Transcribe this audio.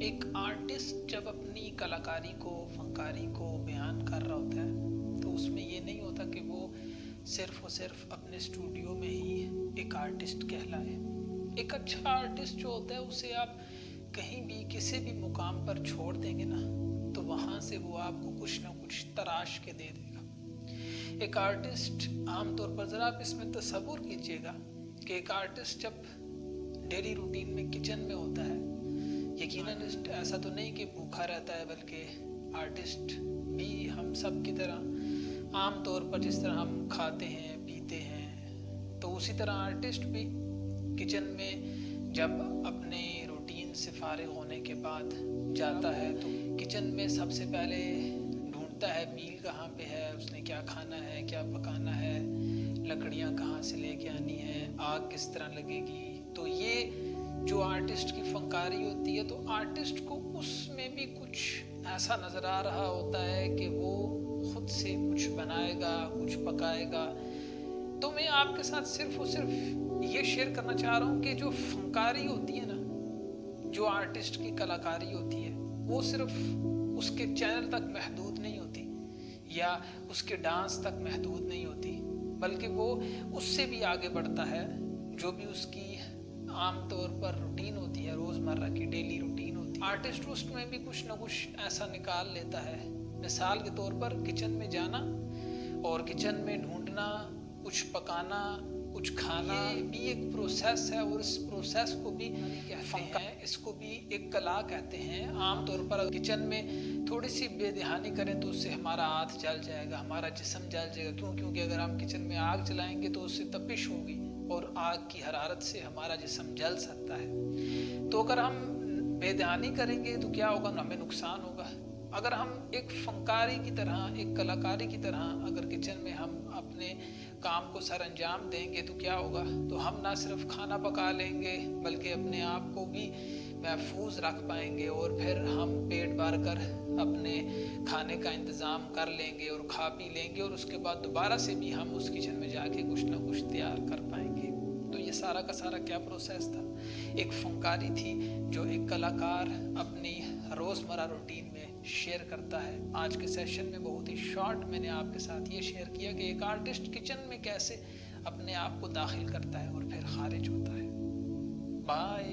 एक आर्टिस्ट जब अपनी कलाकारी को फनकारी को बयान कर रहा होता है तो उसमें ये नहीं होता कि वो सिर्फ़ और सिर्फ अपने स्टूडियो में ही एक आर्टिस्ट कहलाए। एक अच्छा आर्टिस्ट जो होता है उसे आप कहीं भी किसी भी मुकाम पर छोड़ देंगे ना तो वहाँ से वो आपको कुछ ना कुछ तराश के दे देगा। एक आर्टिस्ट आमतौर पर ज़रा आप इसमें तसव्वुर कीजिएगा कि एक आर्टिस्ट जब डेली रूटीन में किचन में होता है, यकीनन ऐसा तो नहीं कि भूखा रहता है, बल्कि आर्टिस्ट भी हम सब की तरह आम तौर पर जिस तरह हम खाते हैं पीते हैं, तो उसी तरह आर्टिस्ट भी किचन में जब अपने रूटीन से फारिग होने के बाद जाता है तो किचन में सबसे पहले ढूंढता है मील कहाँ पे है, उसने क्या खाना है, क्या पकाना है, लकड़ियाँ कहाँ से लेके आनी है, आग किस तरह लगेगी। तो ये जो आर्टिस्ट की फनकारी होती है, तो आर्टिस्ट को उसमें भी कुछ ऐसा नज़र आ रहा होता है कि वो खुद से कुछ बनाएगा, कुछ पकाएगा। तो मैं आपके साथ सिर्फ और सिर्फ ये शेयर करना चाह रहा हूँ कि जो फनकारी होती है ना, जो आर्टिस्ट की कलाकारी होती है, वो सिर्फ उसके चैनल तक महदूद नहीं होती या उसके डांस तक महदूद नहीं होती, बल्कि वो उससे भी आगे बढ़ता है। जो भी उसकी आम तौर पर रूटीन होती है, रोज़मर्रा की डेली रूटीन होती है, आर्टिस्ट उसमें भी कुछ ना कुछ ऐसा निकाल लेता है। मिसाल के तौर पर किचन में जाना और किचन में ढूंढना, कुछ पकाना, कुछ खाना, ये भी एक प्रोसेस है और इस प्रोसेस को भी कहते हैं, इसको भी एक कला कहते हैं। आम तौर पर किचन में थोड़ी सी बेध्यानी करें तो उससे हमारा हाथ जल जाएगा, हमारा जिस्म जल जाएगा। क्यों? क्योंकि अगर हम किचन में आग जलाएंगे तो उससे तपिश होगी और आग की हरारत से हमारा जिस्म जल सकता है। तो अगर हम बेध्यानी करेंगे तो क्या होगा? हमें नुकसान होगा। अगर हम एक फनकारी की तरह, एक कलाकारी की तरह अगर किचन में हम अपने काम को सर अंजाम देंगे तो क्या होगा? तो हम ना सिर्फ खाना पका लेंगे बल्कि अपने आप को भी महफूज रख पाएंगे और फिर हम पेट भर कर अपने खाने का इंतज़ाम कर लेंगे और खा पी लेंगे और उसके बाद दोबारा से भी हम उस किचन में जाके कुछ ना कुछ तैयार कर पाएंगे। तो ये सारा का सारा क्या प्रोसेस था? एक फनकारी थी जो एक कलाकार अपनी रोज़मर्रा रूटीन में शेयर करता है। आज के सेशन में बहुत ही शॉर्ट मैंने आपके साथ ये शेयर किया कि एक आर्टिस्ट किचन में कैसे अपने आप को दाखिल करता है और फिर खारिज होता है। बाय।